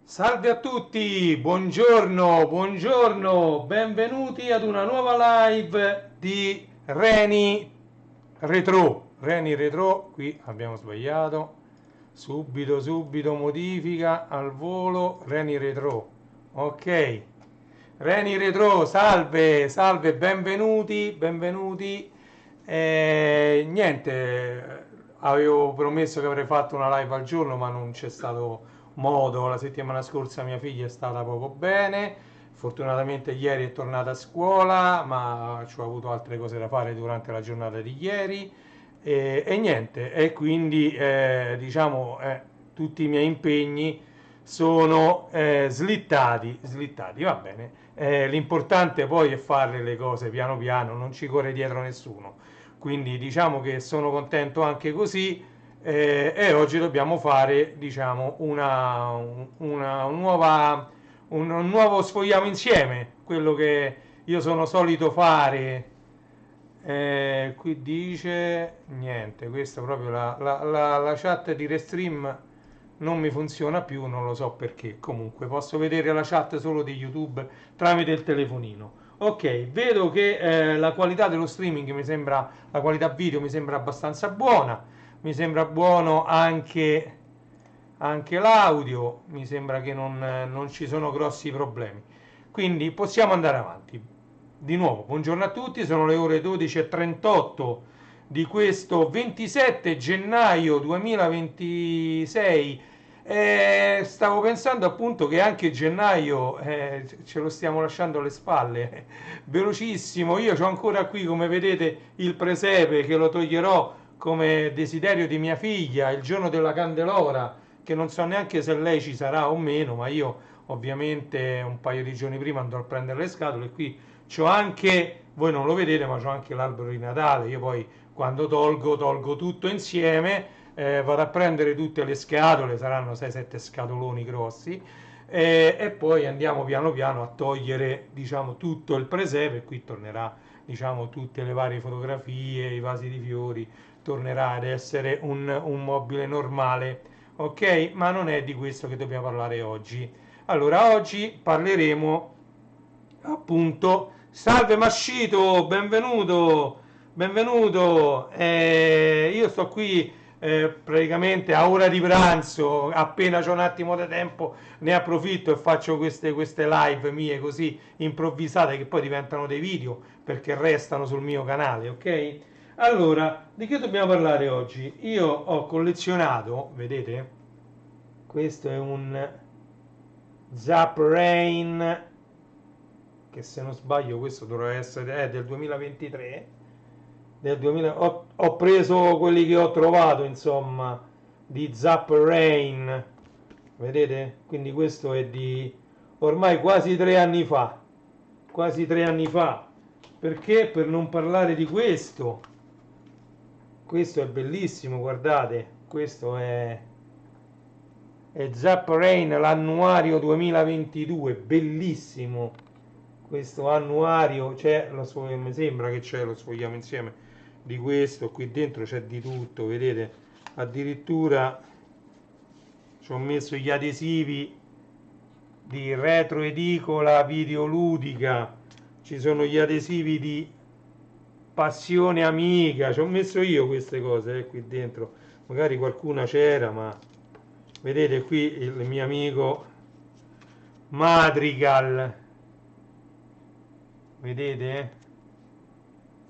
Salve a tutti, buongiorno, buongiorno, benvenuti ad una nuova live di Reni Retro. Reni Retro, qui abbiamo sbagliato, subito modifica al volo, Reni Retro. Ok, Reni Retro, salve, salve, benvenuti, benvenuti. Niente, avevo promesso che avrei fatto una live al giorno, ma non c'è stato modo. La settimana scorsa mia figlia è stata poco bene, fortunatamente ieri è tornata a scuola, ma ci ho avuto altre cose da fare durante la giornata di ieri e niente, e quindi diciamo tutti i miei impegni sono slittati, va bene. L'importante poi è fare le cose piano piano, non ci corre dietro nessuno. Quindi diciamo che sono contento anche così e oggi dobbiamo fare diciamo un nuovo sfogliamo insieme, quello che io sono solito fare. Qui dice niente, questa proprio la chat di Restream non mi funziona più, non lo so perché. Comunque posso vedere la chat solo di YouTube tramite il telefonino. Ok, vedo che la qualità dello streaming mi sembra, la qualità video mi sembra abbastanza buona, mi sembra buono anche l'audio, mi sembra che non ci sono grossi problemi. Quindi possiamo andare avanti. Di nuovo, buongiorno a tutti, sono le ore 12:38 di questo 27 gennaio 2026. Stavo pensando appunto che anche gennaio ce lo stiamo lasciando alle spalle, velocissimo. Io ho ancora qui, come vedete, il presepe che lo toglierò come desiderio di mia figlia il giorno della Candelora, che non so neanche se lei ci sarà o meno, ma io ovviamente un paio di giorni prima andrò a prendere le scatole. E qui c'ho anche, voi non lo vedete, ma c'ho anche l'albero di Natale. Io poi quando tolgo tutto insieme, vado a prendere tutte le scatole, saranno 6-7 scatoloni grossi, e poi andiamo piano piano a togliere, diciamo, tutto il presepe. Qui tornerà, diciamo, tutte le varie fotografie, i vasi di fiori, tornerà ad essere un mobile normale, ok? Ma non è di questo che dobbiamo parlare oggi. Allora, oggi parleremo appunto. Salve Mascito, benvenuto, benvenuto. Io sto qui praticamente a ora di pranzo, appena c'ho un attimo di tempo ne approfitto e faccio queste live mie così improvvisate che poi diventano dei video perché restano sul mio canale, ok? Allora, di che dobbiamo parlare oggi? Io ho collezionato, vedete? Questo è un Zap Rain, che se non sbaglio questo dovrà essere del 2023. Ho preso quelli che ho trovato, insomma, di Zap Rain, vedete? Quindi questo è di ormai quasi 3 anni fa, quasi 3 anni fa. Perché? Per non parlare di questo. Questo è bellissimo, guardate, questo è Zap Rain, l'annuario 2022, bellissimo questo annuario. C'è mi sembra che c'è, lo sfogliamo insieme, di questo. Qui dentro c'è di tutto, vedete, addirittura ci ho messo gli adesivi di retro edicola videoludica, ci sono gli adesivi di passione amica, ci ho messo io queste cose qui dentro, magari qualcuna c'era, ma vedete qui il mio amico Madrigal, vedete?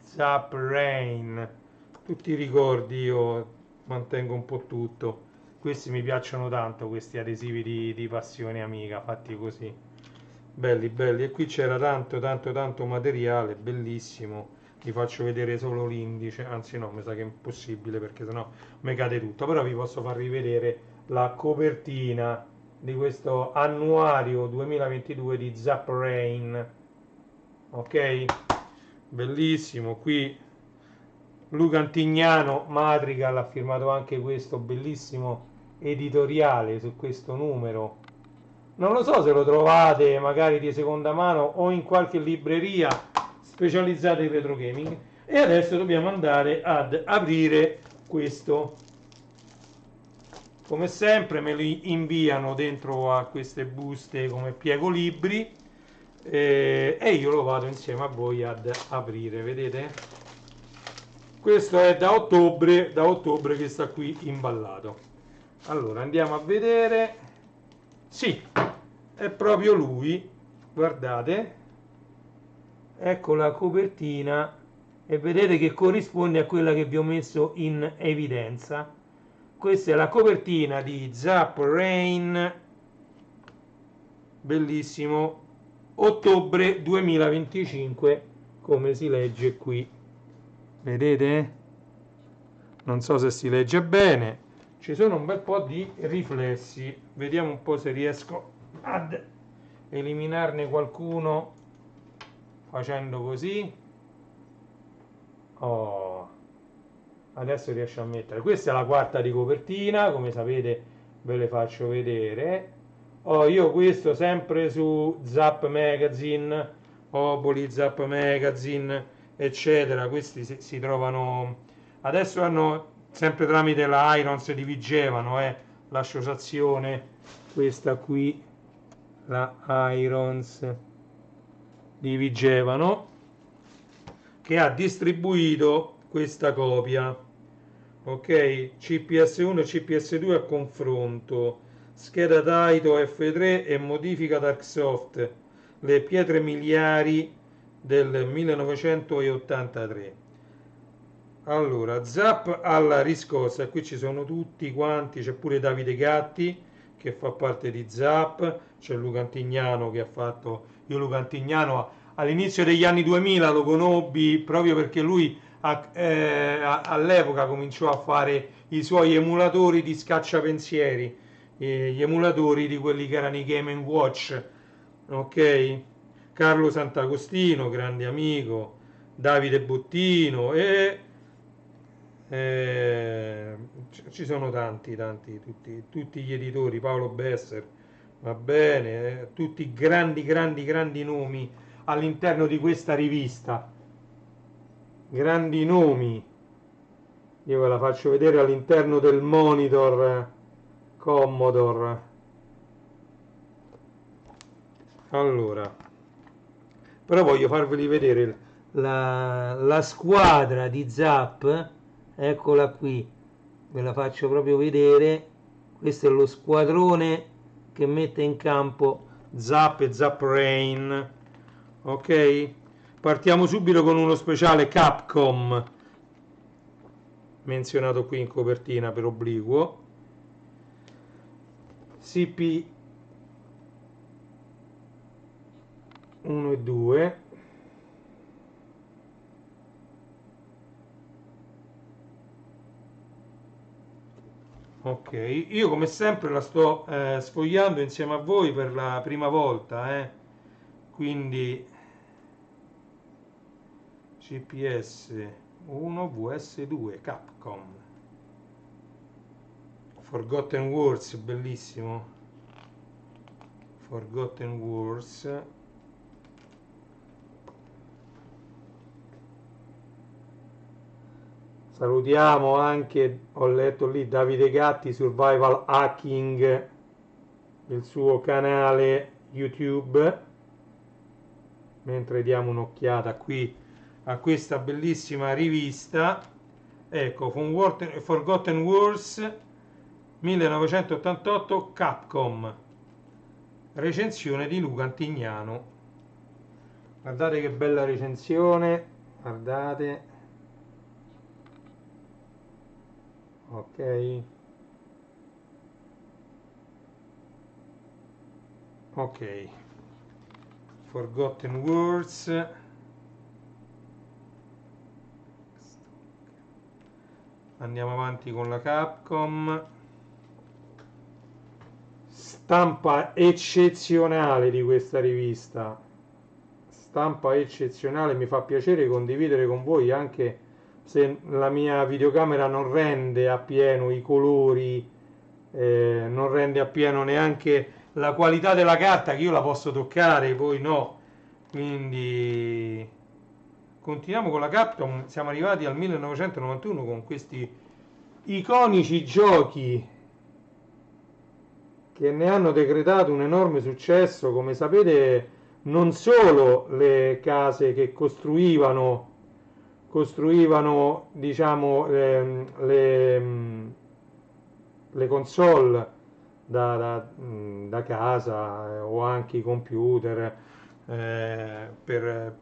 Zap Rain, tutti i ricordi, io mantengo un po' tutto. Questi mi piacciono tanto, questi adesivi di passione amica, fatti così, belli belli. E qui c'era tanto materiale, bellissimo. Vi faccio vedere solo l'indice, anzi no, mi sa che è impossibile perché sennò mi cade tutto, però vi posso far rivedere la copertina di questo annuario 2022 di Zap Rain, ok? Bellissimo. Qui Luca Antignano, Madrigal, ha firmato anche questo bellissimo editoriale su questo numero. Non lo so se lo trovate magari di seconda mano o in qualche libreria specializzata in retro gaming. E adesso dobbiamo andare ad aprire questo. Come sempre me li inviano dentro a queste buste come piego libri e io lo vado insieme a voi ad aprire, vedete? Questo è da ottobre che sta qui imballato. Allora andiamo a vedere. Sì, è proprio lui, guardate, ecco la copertina e vedete che corrisponde a quella che vi ho messo in evidenza. Questa è la copertina di Zap Rain, bellissimo, ottobre 2025, come si legge qui, vedete? Non so se si legge bene, ci sono un bel po' di riflessi, vediamo un po' se riesco ad eliminarne qualcuno facendo così. Oh, adesso riesco a mettere, questa è la quarta di copertina, come sapete ve le faccio vedere. Io questo sempre su Zap Magazine, Oboli, Zap Magazine, eccetera, questi si trovano, adesso hanno sempre tramite la Irons di Vigevano, l'associazione, questa qui, la Irons di Vigevano, che ha distribuito questa copia, ok? CPS1 e CPS2 a confronto, scheda Taito F3 e modifica Darksoft, le pietre miliari del 1983. Allora, Zap alla riscossa, qui ci sono tutti quanti, c'è pure Davide Gatti che fa parte di Zap, c'è Luca Antignano che ha fatto, io Luca Antignano all'inizio degli anni 2000 lo conobbi proprio perché lui all'epoca cominciò a fare i suoi emulatori di scacciapensieri, gli emulatori di quelli che erano i Game & Watch, ok? Carlo Sant'Agostino, grande amico, Davide Bottino e ci sono tanti, tutti gli editori, Paolo Besser, va bene, tutti grandi nomi all'interno di questa rivista, grandi nomi. Io ve la faccio vedere all'interno del monitor Commodore. Allora, però voglio farveli vedere la squadra di Zap, eccola qui, ve la faccio proprio vedere. Questo è lo squadrone che mette in campo Zap e Zap Rain, ok? Partiamo subito con uno speciale Capcom, menzionato qui in copertina per obliquo, CP 1 e 2, ok, io come sempre la sto sfogliando insieme a voi per la prima volta, quindi CPS 1 VS2 Capcom, Forgotten Wars, bellissimo, Forgotten Wars. Salutiamo anche, ho letto lì, Davide Gatti, Survival Hacking, il suo canale YouTube, mentre diamo un'occhiata qui a questa bellissima rivista. Ecco, Forgotten Wars 1988 Capcom, recensione di Luca Antignano. Guardate che bella recensione, guardate. Ok, Forgotten Words, andiamo avanti con la Capcom. Stampa eccezionale di questa rivista, stampa eccezionale, mi fa piacere condividere con voi anche se la mia videocamera non rende appieno i colori, non rende appieno neanche la qualità della carta, che io la posso toccare, voi no. Quindi continuiamo con la Capcom, siamo arrivati al 1991 con questi iconici giochi che ne hanno decretato un enorme successo. Come sapete, non solo le case che costruivano diciamo, le console da casa, o anche i computer per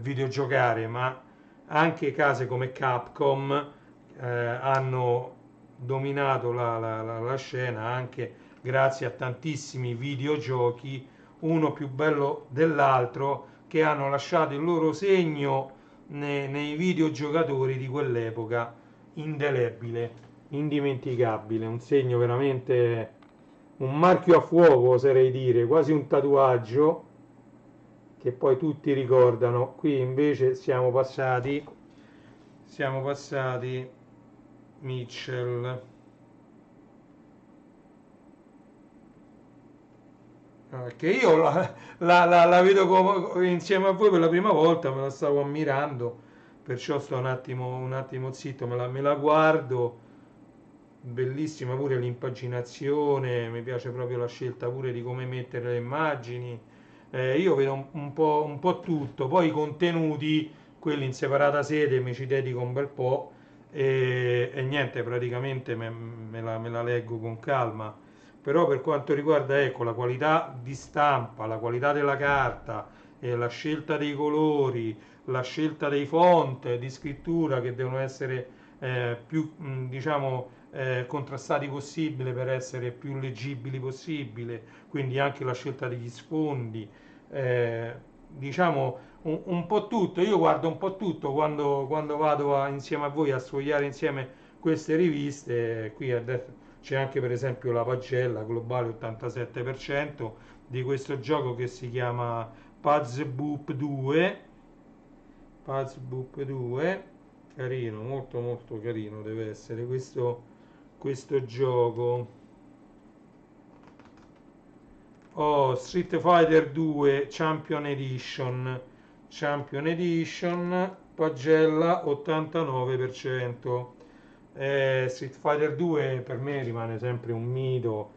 videogiocare, ma anche case come Capcom hanno dominato la scena anche grazie a tantissimi videogiochi, uno più bello dell'altro, che hanno lasciato il loro segno nei videogiocatori di quell'epoca, indelebile, indimenticabile, un segno veramente, un marchio a fuoco, oserei dire, quasi un tatuaggio che poi tutti ricordano. Qui invece siamo passati Mitchell. Che io la vedo insieme a voi per la prima volta, me la stavo ammirando, perciò sto un attimo zitto, me la guardo. Bellissima pure l'impaginazione, mi piace proprio la scelta pure di come mettere le immagini. Io vedo un po' tutto, poi i contenuti, quelli in separata sede, mi ci dedico un bel po', e niente, praticamente me la leggo con calma. Però per quanto riguarda, ecco, la qualità di stampa, la qualità della carta, la scelta dei colori, la scelta dei font di scrittura, che devono essere più, diciamo, contrastati possibile per essere più leggibili possibile, quindi anche la scelta degli sfondi, eh, diciamo un po' tutto. Io guardo un po' tutto quando vado insieme a voi a sfogliare insieme queste riviste. Qui adesso c'è anche per esempio la pagella globale 87% di questo gioco che si chiama Puzzle Boop 2. Puzzle Boop 2, carino, molto molto carino deve essere questo gioco. Oh, Street Fighter 2 Champion Edition, pagella 89%. Street Fighter 2 per me rimane sempre un mito,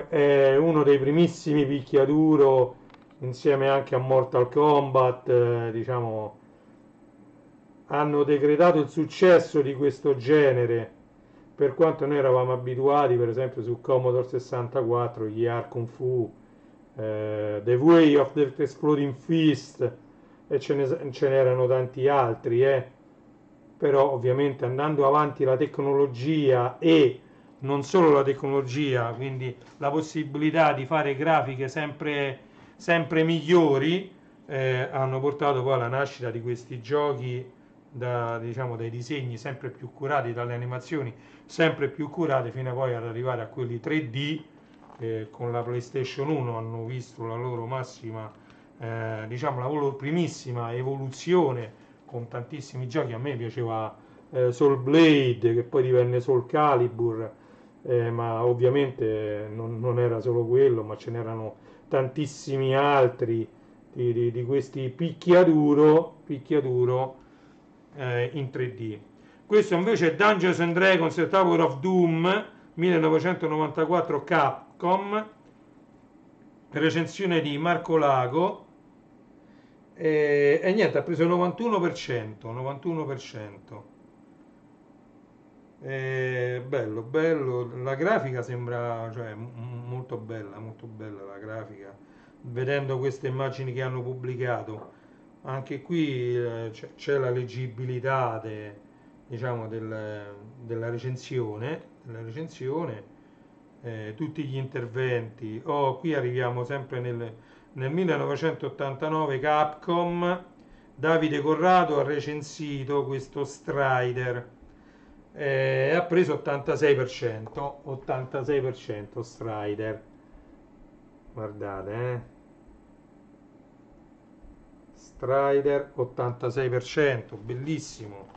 è uno dei primissimi picchiaduro, insieme anche a Mortal Kombat, diciamo, hanno decretato il successo di questo genere, per quanto noi eravamo abituati, per esempio su Commodore 64, gli Art Kung Fu, The Way of the Exploding Fist, e ce n'erano tanti altri, però ovviamente andando avanti la tecnologia, e non solo la tecnologia, quindi la possibilità di fare grafiche sempre migliori, hanno portato poi alla nascita di questi giochi, diciamo, dai disegni sempre più curati, dalle animazioni sempre più curate, fino a poi ad arrivare a quelli 3D. Con la PlayStation 1 hanno visto la loro massima, diciamo la loro primissima evoluzione, con tantissimi giochi. A me piaceva Soul Blade, che poi divenne Soul Calibur, ma ovviamente non era solo quello, ma ce n'erano tantissimi altri di questi picchiaduro in 3D. Questo invece è Dungeons and Dragons The Tower of Doom 1994 Capcom, recensione di Marco Lago, e niente, ha preso il 91%. Bello, bello, la grafica sembra, cioè, molto bella la grafica, vedendo queste immagini che hanno pubblicato. Anche qui c'è la leggibilità diciamo, della recensione, tutti gli interventi. Oh, qui arriviamo sempre nel 1989 Capcom. Davide Corrado ha recensito questo Strider, ha preso 86% Strider, guardate, Strider 86%, bellissimo.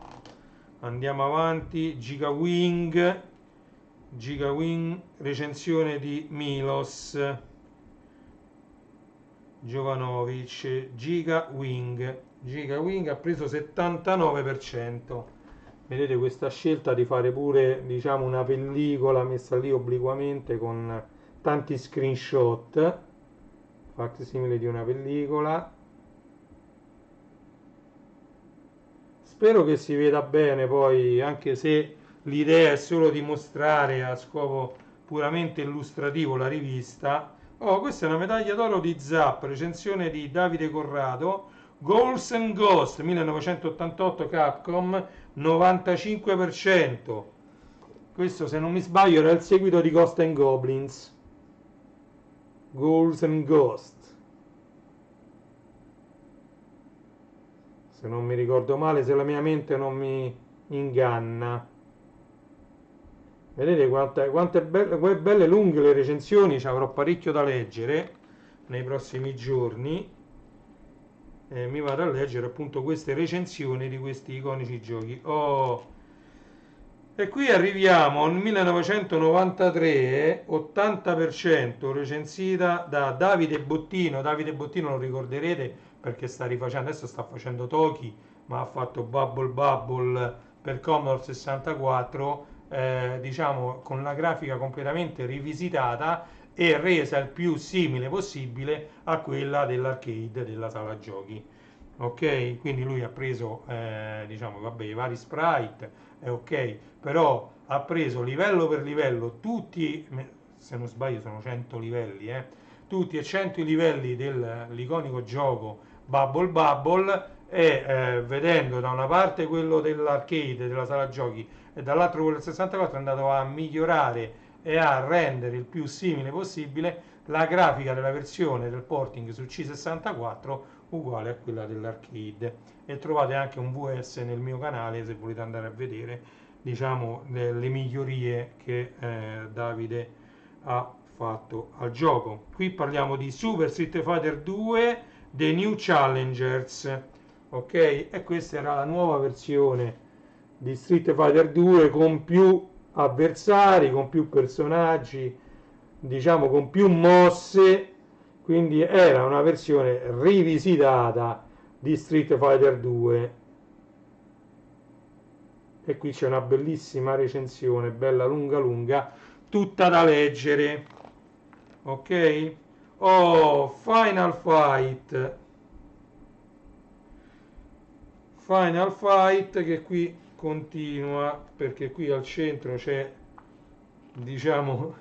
Andiamo avanti. Giga Wing, recensione di Milos Jovanovic. Giga Wing ha preso 79%. Vedete questa scelta di fare pure, diciamo, una pellicola messa lì obliquamente con tanti screenshot, facsimile di una pellicola. Spero che si veda bene poi, anche se l'idea è solo di mostrare a scopo puramente illustrativo la rivista. Oh, questa è una medaglia d'oro di Zap, recensione di Davide Corrado. Ghouls and Ghost 1988 Capcom, 95%. Questo, se non mi sbaglio, era il seguito di Ghost and Goblins. Ghouls and Ghost, se non mi ricordo male, se la mia mente non mi inganna. Vedete quante belle lunghe le recensioni, ci avrò parecchio da leggere nei prossimi giorni. Mi vado a leggere appunto queste recensioni di questi iconici giochi. Oh. E qui arriviamo al 1993, 80% recensita da Davide Bottino. Davide Bottino lo ricorderete perché sta rifacendo, adesso sta facendo Toki, ma ha fatto Bubble Bubble per Commodore 64, diciamo con la grafica completamente rivisitata e resa il più simile possibile a quella dell'arcade della sala giochi. Ok, quindi lui ha preso diciamo, vabbè, i vari sprite, ok, però ha preso livello per livello tutti, se non sbaglio sono 100 livelli, tutti e 100 i livelli dell'iconico gioco Bubble Bubble, e vedendo da una parte quello dell'arcade della sala giochi e dall'altro quello del 64 è andato a migliorare e a rendere il più simile possibile la grafica della versione del porting su C64 uguale a quella dell'arcade. E trovate anche un VS nel mio canale se volete andare a vedere, diciamo, le migliorie che Davide ha fatto al gioco. Qui parliamo di Super Street Fighter 2 The New Challengers, ok, e questa era la nuova versione di Street Fighter 2 con più avversari, con più personaggi, diciamo con più mosse, quindi era una versione rivisitata di Street Fighter 2. E qui c'è una bellissima recensione, bella lunga, tutta da leggere, ok? Oh, Final Fight che qui continua, perché qui al centro c'è, diciamo,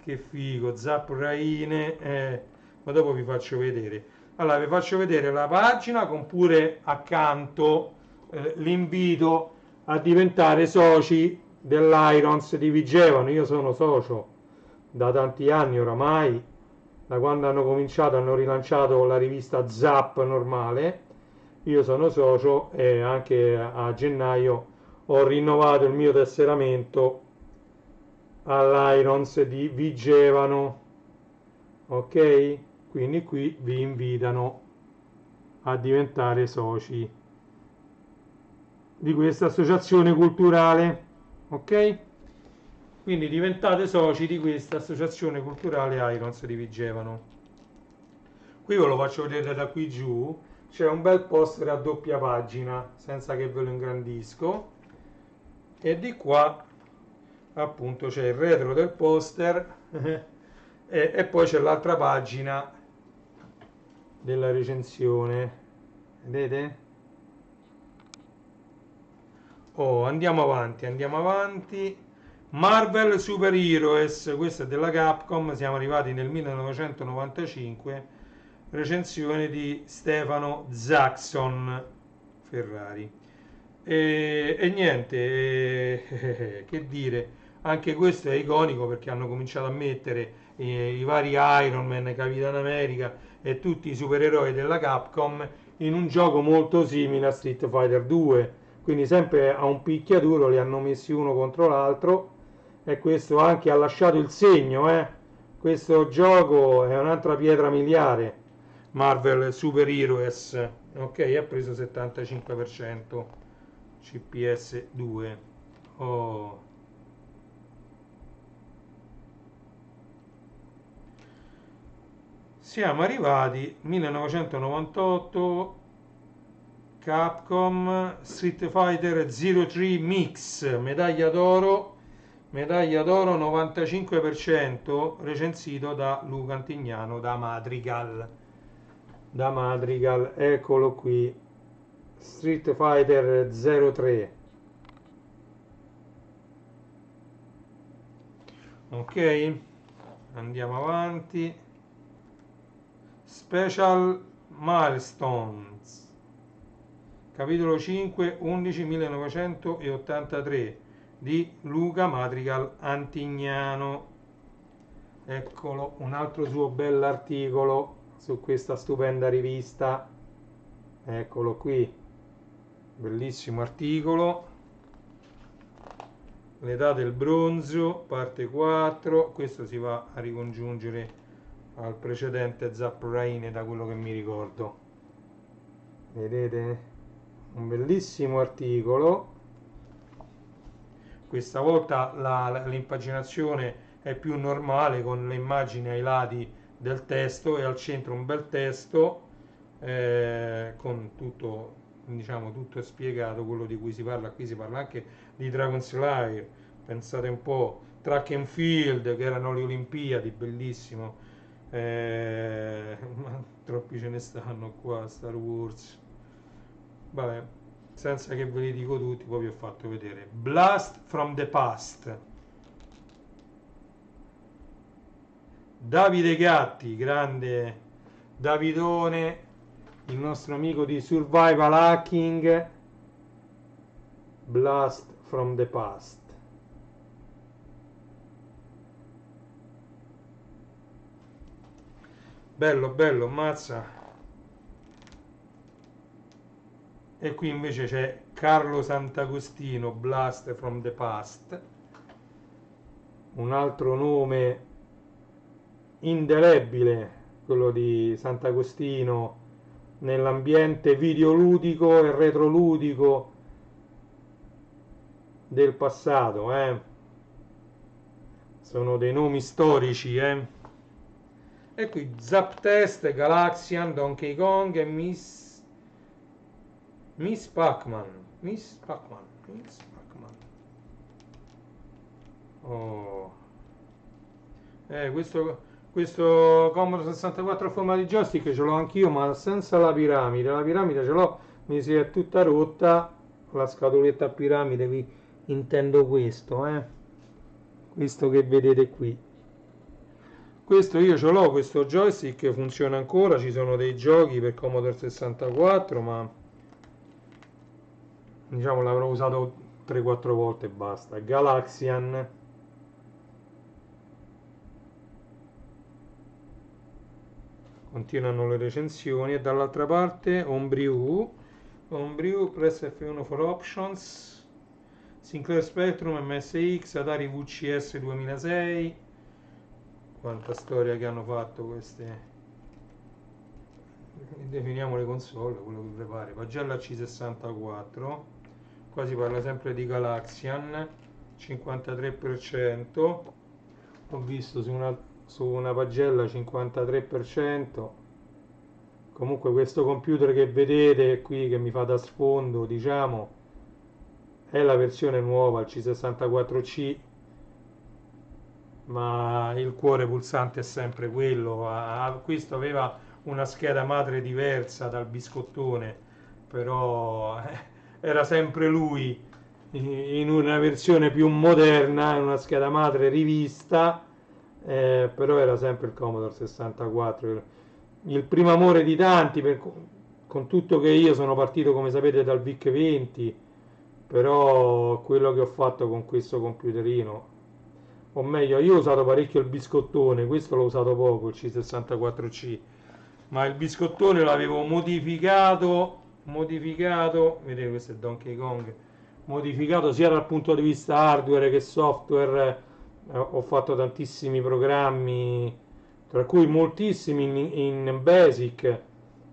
che figo, Zap Raine, ma dopo vi faccio vedere. Allora vi faccio vedere la pagina con pure accanto l'invito a diventare soci dell'Irons di Vigevano. Io sono socio da tanti anni oramai, da quando hanno cominciato, hanno rilanciato la rivista Zap normale. Io sono socio e anche a gennaio ho rinnovato il mio tesseramento all'Irons di Vigevano, ok? Quindi qui vi invitano a diventare soci di questa associazione culturale, ok? Quindi diventate soci di questa associazione culturale Irons di Vigevano. Qui ve lo faccio vedere da qui giù, c'è un bel poster a doppia pagina senza che ve lo ingrandisco, e di qua appunto c'è il retro del poster e poi c'è l'altra pagina della recensione, vedete? Oh, andiamo avanti. Marvel Super Heroes, questa è della Capcom, siamo arrivati nel 1995, recensione di Stefano Zaxxon Ferrari. E niente, che dire, anche questo è iconico perché hanno cominciato a mettere i vari Iron Man, Capitan America e tutti i supereroi della Capcom in un gioco molto simile a Street Fighter 2, quindi sempre a un picchiaduro li hanno messi uno contro l'altro, e questo anche ha lasciato il segno, questo gioco è un'altra pietra miliare, Marvel Super Heroes, ok, ha preso 75%. CPS 2. Oh. Siamo arrivati 1998, Capcom Street Fighter 03 Mix, medaglia d'oro 95%, recensito da Luca Antignano da Madrigal. Eccolo qui, Street Fighter 03. Ok, andiamo avanti. Special Milestones, capitolo 5, 11 1983 di Luca Madrigal Antignano. Eccolo, un altro suo bell'articolo su questa stupenda rivista. Eccolo qui, bellissimo articolo. L'età del bronzo, parte 4. Questo si va a ricongiungere al precedente Zap Rain, da quello che mi ricordo. Vedete? Un bellissimo articolo. Questa volta l'impaginazione è più normale, con le immagini ai lati del testo e al centro un bel testo, con tutto, diciamo, tutto è spiegato quello di cui si parla. Qui si parla anche di Dragon Slayer, pensate un po', Track and Field, che erano le Olimpiadi, bellissimo. Ma troppi ce ne stanno qua, Star Wars. Vabbè, senza che ve li dico tutti, poi vi ho fatto vedere Blast from the Past. Davide Gatti, grande Davidone, il nostro amico di Survival Hacking. Blast from the Past. Bello, bello, mazza. E qui invece c'è Carlo Sant'Agostino, Blast from the Past. Un altro nome indelebile, quello di Sant'Agostino, nell'ambiente videoludico e retroludico del passato, Sono dei nomi storici, E qui Zaptest, Galaxian, Donkey Kong e Miss Pac-Man. Oh. Questo Commodore 64 a forma di joystick ce l'ho anch'io, ma senza la piramide. La piramide ce l'ho, mi si è tutta rotta. La scatoletta a piramide, intendo questo, Questo che vedete qui. Questo io ce l'ho, questo joystick funziona ancora, ci sono dei giochi per Commodore 64, ma diciamo l'avrò usato 3-4 volte e basta. Galaxian. Continuano le recensioni e dall'altra parte Homebrew, press F1 for options, Sinclair Spectrum, MSX, Atari VCS 2006. Quanta storia che hanno fatto queste. Definiamo le console, quello che vi pare. Pagella C64, qua si parla sempre di Galaxian, 53%. Ho visto su una pagella 53%. Comunque questo computer che vedete qui, che mi fa da sfondo, diciamo, è la versione nuova, il C64C, ma il cuore pulsante è sempre quello. Questo aveva una scheda madre diversa dal biscottone, però era sempre lui in una versione più moderna, in una scheda madre rivista, però era sempre il Commodore 64. Il primo amore di tanti, con tutto che io sono partito, come sapete, dal VIC-20, però quello che ho fatto con questo computerino, o meglio, io ho usato parecchio il biscottone, questo l'ho usato poco, il C64C, ma il biscottone l'avevo modificato, vedete, questo è Donkey Kong, modificato sia dal punto di vista hardware che software. Ho fatto tantissimi programmi, tra cui moltissimi in Basic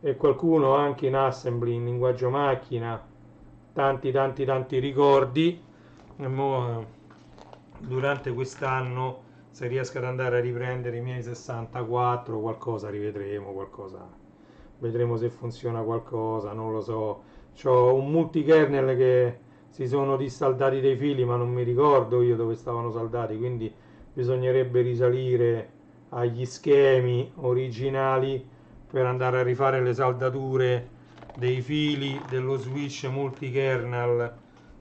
e qualcuno anche in Assembly, in linguaggio macchina, tanti ricordi. E mo, durante quest'anno, se riesco ad andare a riprendere i miei 64, qualcosa rivedremo, qualcosa, vedremo se funziona qualcosa, non lo so. C'ho un multikernel che si sono dissaldati dei fili, ma non mi ricordo io dove stavano saldati, quindi bisognerebbe risalire agli schemi originali per andare a rifare le saldature dei fili dello switch multi-kernel.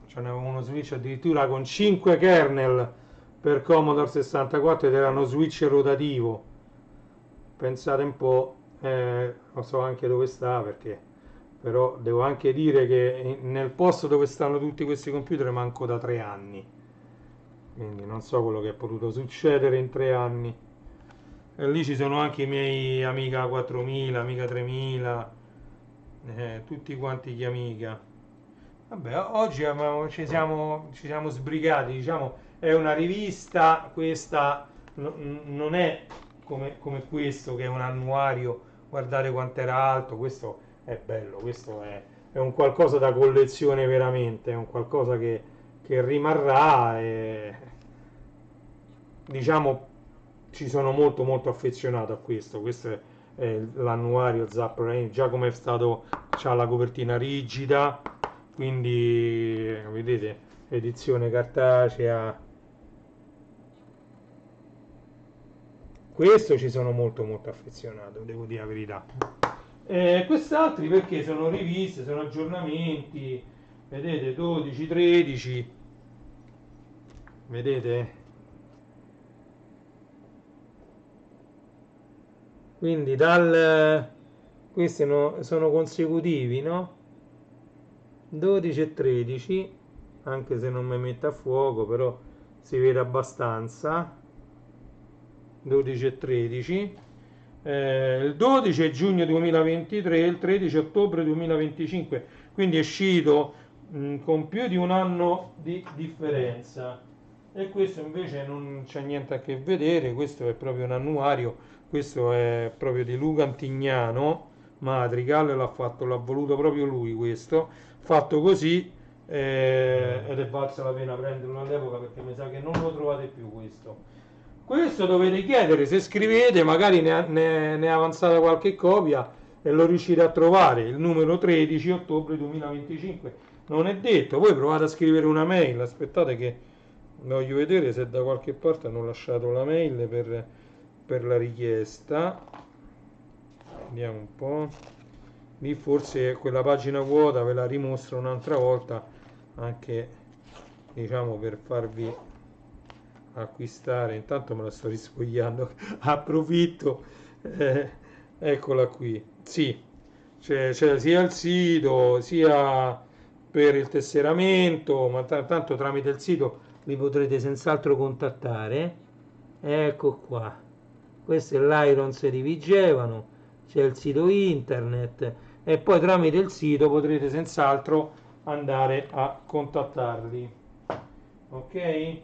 Ce n'è uno switch addirittura con 5 kernel per Commodore 64 ed era uno switch rotativo. Pensate un po', non so anche dove sta, perché però devo anche dire che nel posto dove stanno tutti questi computer manco da 3 anni, quindi non so quello che è potuto succedere in 3 anni. E lì ci sono anche i miei Amiga 4000, Amiga 3000, tutti quanti gli Amiga. Vabbè, oggi ci siamo sbrigati, diciamo, è una rivista, questa non è come questo che è un annuario, guardate quanto era alto, questo è bello, questo è un qualcosa da collezione veramente, è un qualcosa che rimarrà e diciamo ci sono molto affezionato a questo è l'annuario Zapper, già come è stato, c'ha la copertina rigida, quindi vedete, edizione cartacea, questo ci sono molto affezionato, devo dire la verità. Quest'altri perché sono riviste, sono aggiornamenti, vedete, 12, 13, vedete? Quindi questi sono consecutivi, no? 12 e 13, anche se non mi mette a fuoco, però si vede abbastanza. 12 e 13. Il 12 è giugno 2023, il 13 ottobre 2025, quindi è uscito con più di un anno di differenza. E questo invece non c'è niente a che vedere, questo è proprio un annuario, questo è proprio di Luca Antignano, Madrigal, l'ha voluto proprio lui questo, fatto così, ed è valsa la pena prenderlo all'epoca perché mi sa che non lo trovate più questo. Questo dovete chiedere, se scrivete magari ne è avanzata qualche copia e lo riuscite a trovare, il numero 13 ottobre 2025. Non è detto, voi provate a scrivere una mail, aspettate che voglio vedere se da qualche parte hanno lasciato la mail per la richiesta. Vediamo un po'. Lì forse quella pagina vuota ve la dimostro un'altra volta, anche diciamo per farvi acquistare. Intanto me la sto risfogliando, approfitto. Eccola qui. Sì, c'è sia il sito sia per il tesseramento, ma tanto tramite il sito li potrete senz'altro contattare. Ecco qua, questo è l'Irons di Vigevano, c'è il sito internet e poi tramite il sito potrete senz'altro andare a contattarli. Ok?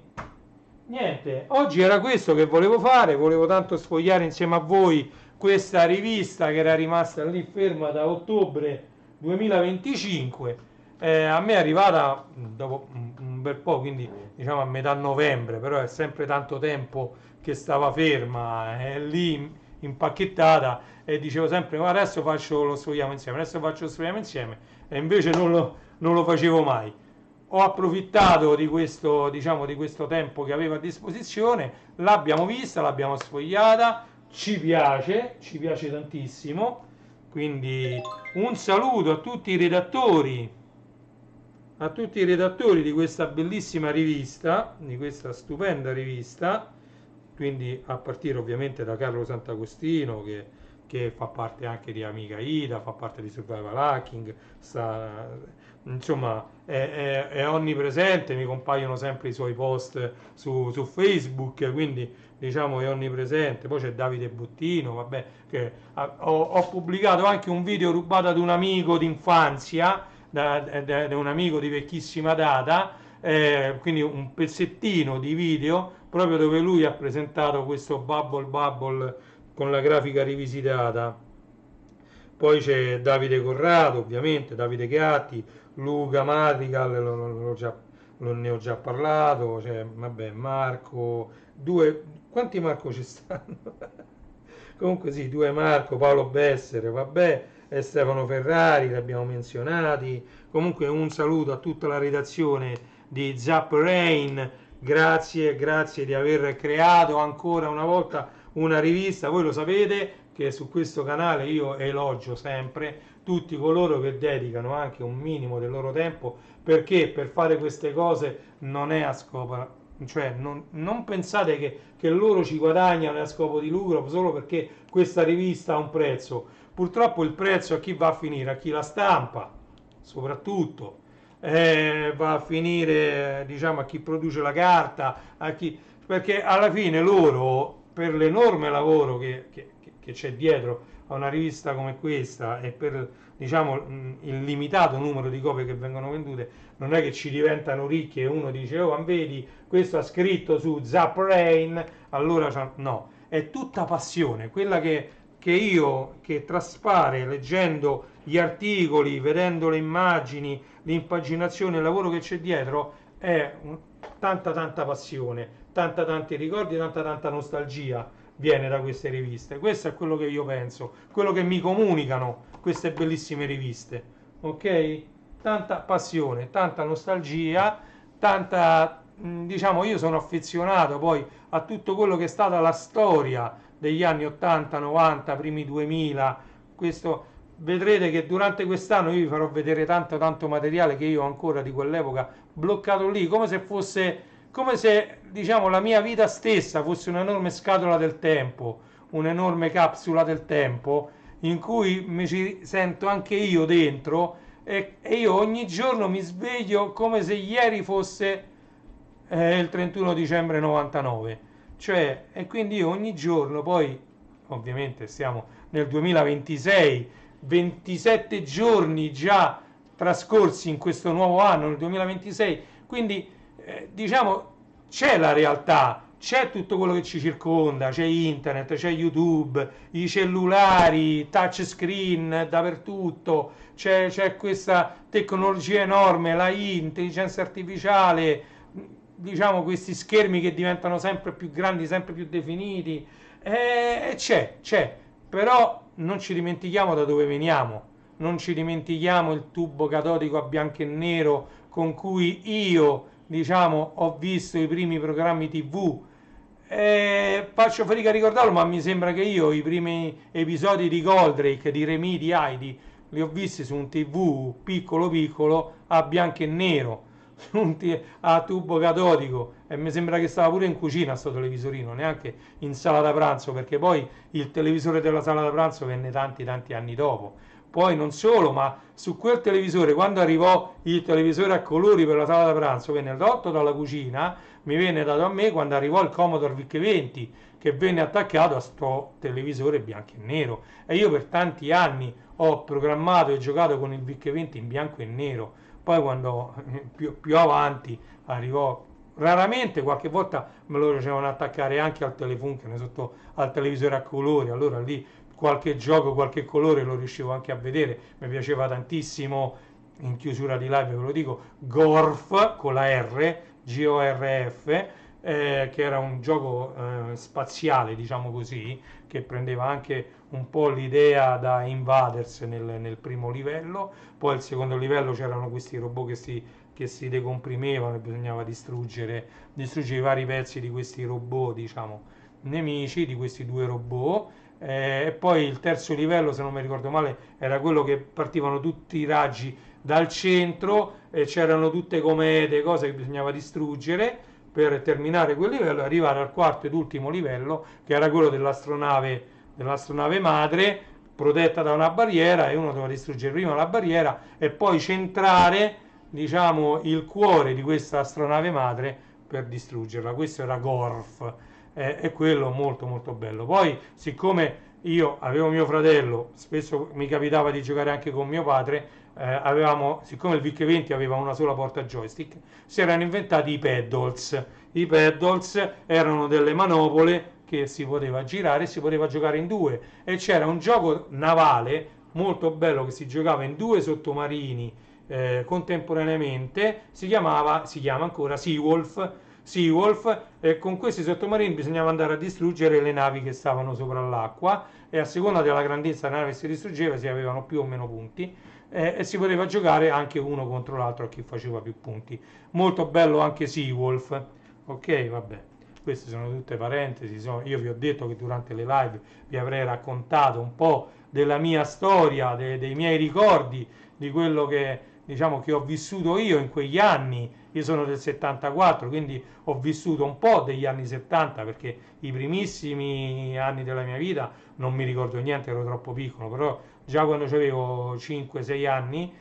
Niente, oggi era questo che volevo fare, volevo tanto sfogliare insieme a voi questa rivista che era rimasta lì ferma da ottobre 2025. A me è arrivata dopo un bel po', quindi diciamo a metà novembre, però è sempre tanto tempo che stava ferma, è lì impacchettata e dicevo sempre ma adesso faccio lo sfogliamo insieme, adesso faccio lo sfogliamo insieme e invece non lo facevo mai. Ho approfittato di questo, diciamo, di questo tempo che avevo a disposizione, l'abbiamo vista, l'abbiamo sfogliata, ci piace tantissimo, quindi un saluto a tutti i redattori di questa bellissima rivista, di questa stupenda rivista, quindi a partire ovviamente da Carlo Sant'Agostino che fa parte anche di Amiga Ida, fa parte di Survival Hacking, insomma è onnipresente, mi compaiono sempre i suoi post su Facebook, quindi diciamo è onnipresente. Poi c'è Davide Buttino, vabbè, che ho pubblicato anche un video rubato ad un amico d'infanzia, da un amico di vecchissima data, quindi un pezzettino di video proprio dove lui ha presentato questo Bubble con la grafica rivisitata. Poi c'è Davide Corrado, ovviamente, Davide Gatti, Luca Madrigal, ne ho già parlato, c'è, vabbè, Marco, quanti Marco ci stanno? Comunque sì, due Marco, Paolo Bessere, vabbè, e Stefano Ferrari, li abbiamo menzionati. Comunque un saluto a tutta la redazione di Zap Rain, grazie, grazie di aver creato ancora una volta una rivista. Voi lo sapete che su questo canale io elogio sempre tutti coloro che dedicano anche un minimo del loro tempo, perché per fare queste cose non è a scopo, cioè non pensate che loro ci guadagnano a scopo di lucro solo perché questa rivista ha un prezzo. Purtroppo il prezzo a chi va a finire? A chi la stampa, soprattutto. Va a finire, diciamo, a chi produce la carta, perché alla fine loro, per l'enorme lavoro che c'è dietro a una rivista come questa e per, diciamo, il limitato numero di copie che vengono vendute, non è che ci diventano ricchi e uno dice, oh, vedi, questo ha scritto su Zap Rain, allora no, è tutta passione, quella che traspare leggendo gli articoli, vedendo le immagini, l'impaginazione, il lavoro che c'è dietro, tanta tanta passione, tanti ricordi, tanta nostalgia viene da queste riviste. Questo è quello che io penso, quello che mi comunicano queste bellissime riviste. Ok? Tanta passione, tanta nostalgia, diciamo, io sono affezionato poi a tutto quello che è stata la storia degli anni 80, 90, primi 2000. Questo vedrete che durante quest'anno io vi farò vedere tanto materiale che io ho ancora di quell'epoca bloccato lì, come se diciamo la mia vita stessa fosse un'enorme scatola del tempo, un'enorme capsula del tempo in cui mi ci sento anche io dentro e io ogni giorno mi sveglio come se ieri fosse il 31 dicembre 99. Cioè, e quindi io ogni giorno, poi ovviamente siamo nel 2026, 27 giorni già trascorsi in questo nuovo anno, nel 2026, quindi diciamo c'è la realtà, c'è tutto quello che ci circonda, c'è internet, c'è YouTube, i cellulari, touchscreen dappertutto, c'è questa tecnologia enorme, la intelligenza artificiale, diciamo questi schermi che diventano sempre più grandi, sempre più definiti, c'è, però non ci dimentichiamo da dove veniamo, non ci dimentichiamo il tubo catodico a bianco e nero con cui io, diciamo, ho visto i primi programmi TV. Faccio fatica a ricordarlo, ma mi sembra che io i primi episodi di Goldrake, di Remy, di Heidi, li ho visti su un TV piccolo a bianco e nero, a tubo catodico, e mi sembra che stava pure in cucina sto televisorino, neanche in sala da pranzo, perché poi il televisore della sala da pranzo venne tanti anni dopo. Poi non solo, ma su quel televisore, quando arrivò il televisore a colori per la sala da pranzo, venne tolto dalla cucina, mi venne dato a me quando arrivò il Commodore VIC-20, che venne attaccato a sto televisore bianco e nero. E io per tanti anni ho programmato e giocato con il VIC-20 in bianco e nero. Poi quando più avanti arrivò, raramente, qualche volta me lo facevano attaccare anche al Telefunken, sotto al televisore a colori, allora lì qualche gioco, qualche colore lo riuscivo anche a vedere, mi piaceva tantissimo, in chiusura di live ve lo dico, Gorf con la R, Gorf, che era un gioco spaziale, diciamo così, che prendeva anche un po' l'idea da Invaders nel primo livello. Poi al secondo livello c'erano questi robot che si decomprimevano e bisognava distruggere i vari pezzi di questi robot, diciamo, nemici, di questi due robot. E poi il terzo livello, se non mi ricordo male, era quello che partivano tutti i raggi dal centro e c'erano tutte comete, cose che bisognava distruggere per terminare quel livello e arrivare al quarto ed ultimo livello, che era quello dell'astronave madre, protetta da una barriera, e uno doveva distruggere prima la barriera e poi centrare, diciamo, il cuore di questa astronave madre per distruggerla. Questo era Gorf, e quello molto bello. Poi, siccome io avevo mio fratello, spesso mi capitava di giocare anche con mio padre, siccome il VIC-20 aveva una sola porta joystick, si erano inventati i paddles. I paddles erano delle manopole che si poteva girare e si poteva giocare in due, e c'era un gioco navale molto bello che si giocava in 2 sottomarini contemporaneamente, si chiama ancora Seawolf, e con questi sottomarini bisognava andare a distruggere le navi che stavano sopra l'acqua, e a seconda della grandezza della nave che si distruggeva si avevano più o meno punti, e si poteva giocare anche uno contro l'altro a chi faceva più punti. Molto bello anche Seawolf. Ok, vabbè, queste sono tutte parentesi. Io vi ho detto che durante le live vi avrei raccontato un po' della mia storia, dei miei ricordi, di quello che, diciamo, che ho vissuto io in quegli anni. Io sono del 74, quindi ho vissuto un po' degli anni 70, perché i primissimi anni della mia vita non mi ricordo niente, ero troppo piccolo, però già quando avevo 5-6 anni,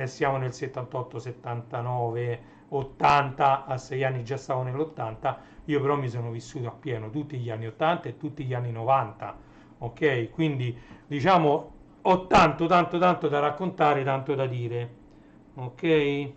siamo nel 78, 79, 80, a 6 anni già stavo nell'80, io però mi sono vissuto appieno tutti gli anni 80 e tutti gli anni 90, ok? Quindi diciamo ho tanto da raccontare, tanto da dire, ok?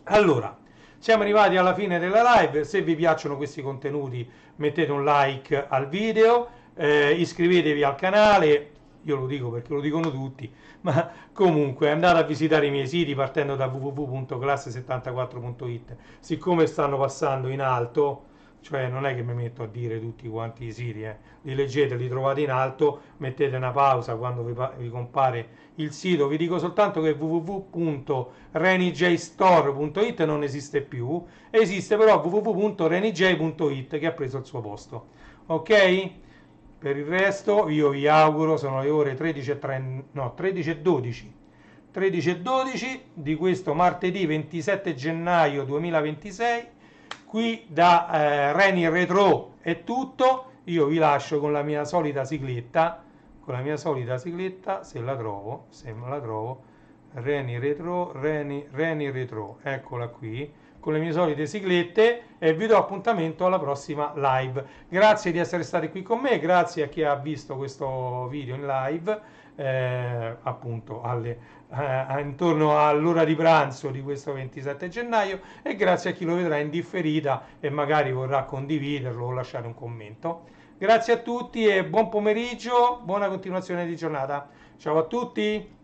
Allora, siamo arrivati alla fine della live. Se vi piacciono questi contenuti mettete un like al video, iscrivetevi al canale. Io lo dico perché lo dicono tutti, ma comunque andate a visitare i miei siti partendo da www.classe74.it. Siccome stanno passando in alto, cioè non è che mi metto a dire tutti quanti i siti, li leggete, li trovate in alto, mettete una pausa quando vi compare il sito. Vi dico soltanto che www.renijstore.it non esiste più, esiste però www.renij.it che ha preso il suo posto, ok? Per il resto io vi auguro, sono le ore 13:12 di questo martedì 27 gennaio 2026. Qui da Reni Retro è tutto. Io vi lascio con la mia solita sigletta, se me la trovo, Reni Retro, Reni Retro, eccola qui, con le mie solite siglette, e vi do appuntamento alla prossima live. Grazie di essere stati qui con me, grazie a chi ha visto questo video in live, appunto intorno all'ora di pranzo di questo 27 gennaio, e grazie a chi lo vedrà in differita e magari vorrà condividerlo o lasciare un commento. Grazie a tutti e buon pomeriggio, buona continuazione di giornata. Ciao a tutti!